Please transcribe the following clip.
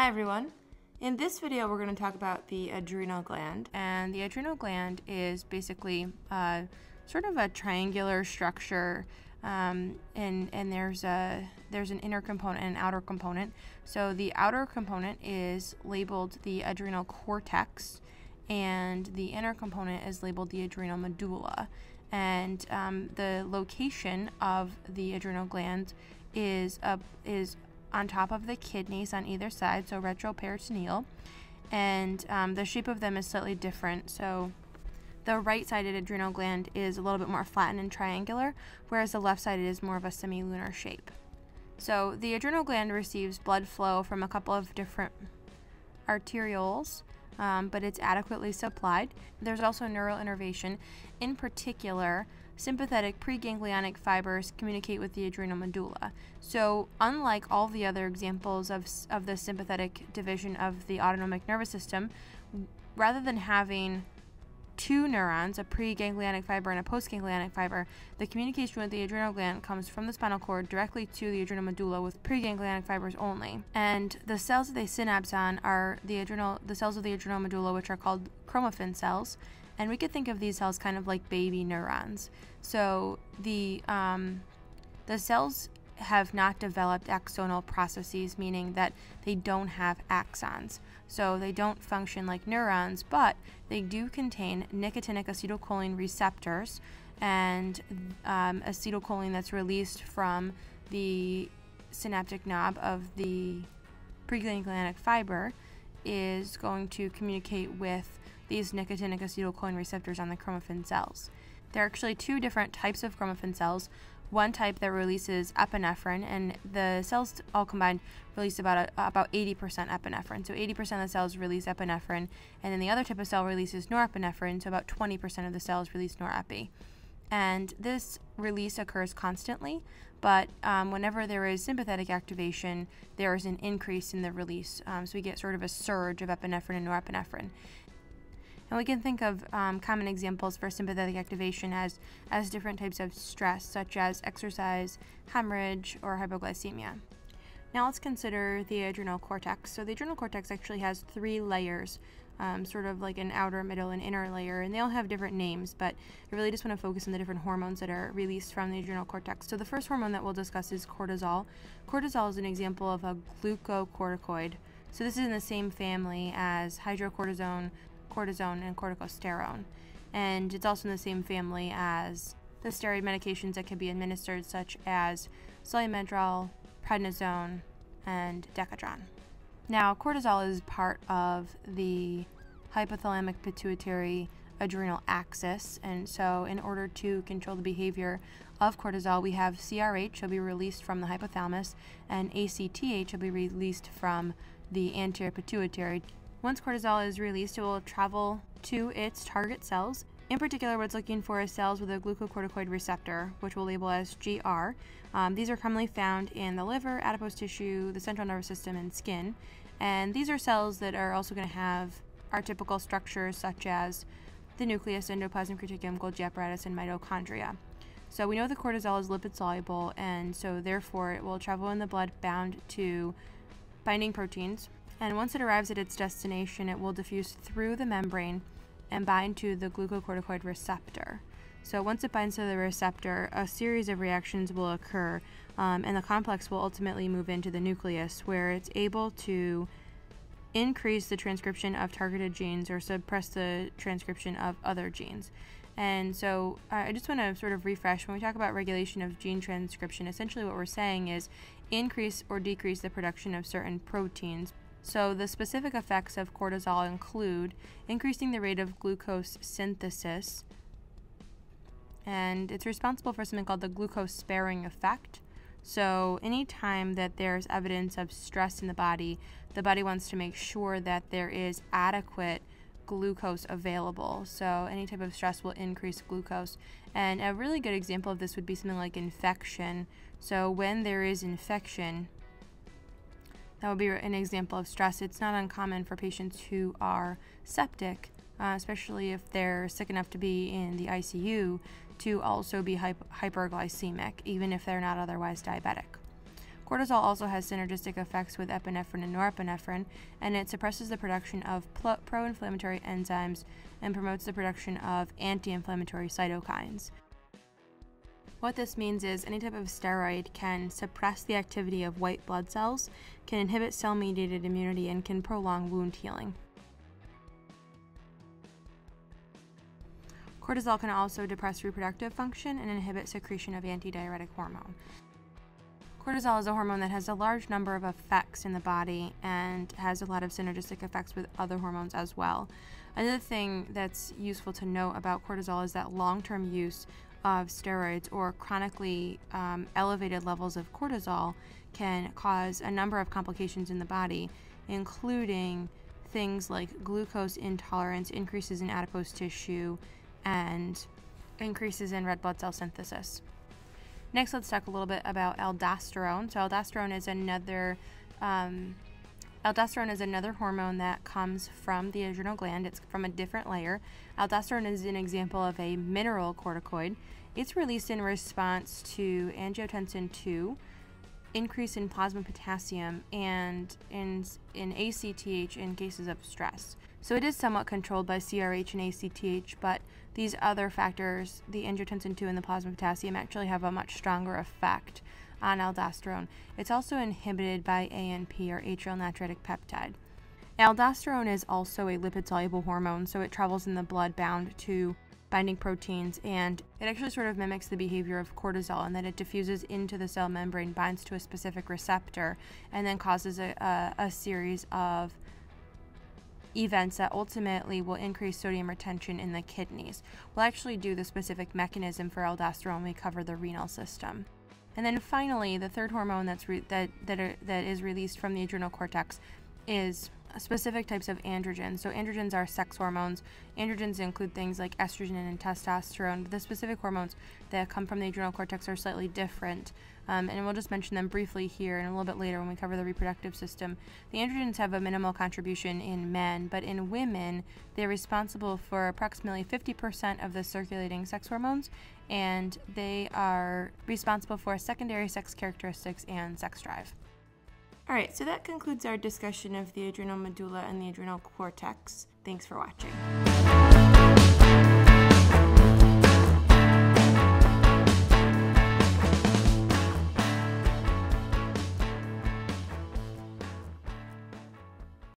Hi everyone. In this video we're going to talk about the adrenal gland, and the adrenal gland is basically sort of a triangular structure, and there's an inner component and an outer component. So the outer component is labeled the adrenal cortex, and the inner component is labeled the adrenal medulla. And the location of the adrenal gland is on top of the kidneys on either side, so retroperitoneal, and the shape of them is slightly different. So the right-sided adrenal gland is a little bit more flattened and triangular, whereas the left-sided is more of a semilunar shape. So the adrenal gland receives blood flow from a couple of different arterioles, but it's adequately supplied. There's also neural innervation. In particular, sympathetic preganglionic fibers communicate with the adrenal medulla. So unlike all the other examples of the sympathetic division of the autonomic nervous system, rather than having two neurons, a preganglionic fiber and a postganglionic fiber, the communication with the adrenal gland comes from the spinal cord directly to the adrenal medulla with preganglionic fibers only. And the cells that they synapse on are the cells of the adrenal medulla, which are called chromatin cells. And we could think of these cells kind of like baby neurons. So the cells have not developed axonal processes, meaning that they don't have axons. So they don't function like neurons, but they do contain nicotinic acetylcholine receptors, and acetylcholine that's released from the synaptic knob of the preganglionic fiber is going to communicate with these nicotinic acetylcholine receptors on the chromatin cells. There are actually two different types of chromatin cells. One type that releases epinephrine, and the cells all combined release about 80% epinephrine. So 80% of the cells release epinephrine, and then the other type of cell releases norepinephrine, so about 20% of the cells release norepi. And this release occurs constantly, but whenever there is sympathetic activation, there is an increase in the release. So we get sort of a surge of epinephrine and norepinephrine. And we can think of common examples for sympathetic activation as different types of stress, such as exercise, hemorrhage, or hypoglycemia. Now let's consider the adrenal cortex. So the adrenal cortex actually has three layers, sort of like an outer, middle, and inner layer, and they all have different names, but I really just want to focus on the different hormones that are released from the adrenal cortex. So the first hormone that we'll discuss is cortisol. Cortisol is an example of a glucocorticoid. So this is in the same family as hydrocortisone, cortisone, and corticosterone. And it's also in the same family as the steroid medications that can be administered, such as Solumedrol, prednisone, and Decadron. Now, cortisol is part of the hypothalamic pituitary adrenal axis, and so in order to control the behavior of cortisol, we have CRH will be released from the hypothalamus, and ACTH will be released from the anterior pituitary. Once cortisol is released, it will travel to its target cells. In particular, what it's looking for is cells with a glucocorticoid receptor, which we'll label as GR. These are commonly found in the liver, adipose tissue, the central nervous system, and skin. And these are cells that are also going to have our typical structures, such as the nucleus, endoplasmic reticulum, Golgi apparatus, and mitochondria. So we know that cortisol is lipid soluble, and so therefore it will travel in the blood bound to binding proteins. And once it arrives at its destination, it will diffuse through the membrane and bind to the glucocorticoid receptor. So once it binds to the receptor, a series of reactions will occur, and the complex will ultimately move into the nucleus, where it's able to increase the transcription of targeted genes or suppress the transcription of other genes. And so I just want to sort of refresh, when we talk about regulation of gene transcription, essentially what we're saying is increase or decrease the production of certain proteins. So the specific effects of cortisol include increasing the rate of glucose synthesis, and it's responsible for something called the glucose sparing effect. So anytime that there's evidence of stress in the body wants to make sure that there is adequate glucose available. So any type of stress will increase glucose. And a really good example of this would be something like infection. So when there is infection, that would be an example of stress. It's not uncommon for patients who are septic, especially if they're sick enough to be in the ICU, to also be hyperglycemic, even if they're not otherwise diabetic. Cortisol also has synergistic effects with epinephrine and norepinephrine, and it suppresses the production of pro-inflammatory enzymes and promotes the production of anti-inflammatory cytokines. What this means is any type of steroid can suppress the activity of white blood cells, can inhibit cell-mediated immunity, and can prolong wound healing. Cortisol can also depress reproductive function and inhibit secretion of antidiuretic hormone. Cortisol is a hormone that has a large number of effects in the body and has a lot of synergistic effects with other hormones as well. Another thing that's useful to know about cortisol is that long-term use of steroids or chronically elevated levels of cortisol can cause a number of complications in the body, including things like glucose intolerance, increases in adipose tissue, and increases in red blood cell synthesis. Next, let's talk a little bit about aldosterone. So aldosterone is another hormone that comes from the adrenal gland. It's from a different layer. Aldosterone is an example of a mineral corticoid. It's released in response to angiotensin II, increase in plasma potassium, and in ACTH in cases of stress. So it is somewhat controlled by CRH and ACTH, but these other factors, the angiotensin II and the plasma potassium, actually have a much stronger effect on aldosterone. It's also inhibited by ANP, or atrial natriuretic peptide. Aldosterone is also a lipid-soluble hormone, so it travels in the blood bound to binding proteins, and it actually sort of mimics the behavior of cortisol in that it diffuses into the cell membrane, binds to a specific receptor, and then causes a series of events that ultimately will increase sodium retention in the kidneys. We'll actually do the specific mechanism for aldosterone when we cover the renal system. And then finally, the third hormone that is released from the adrenal cortex is specific types of androgens. So androgens are sex hormones. Androgens include things like estrogen and testosterone. But the specific hormones that come from the adrenal cortex are slightly different. And we'll just mention them briefly here and a little bit later when we cover the reproductive system. The androgens have a minimal contribution in men, but in women, they're responsible for approximately 50% of the circulating sex hormones, and they are responsible for secondary sex characteristics and sex drive. Alright, so that concludes our discussion of the adrenal medulla and the adrenal cortex. Thanks for watching.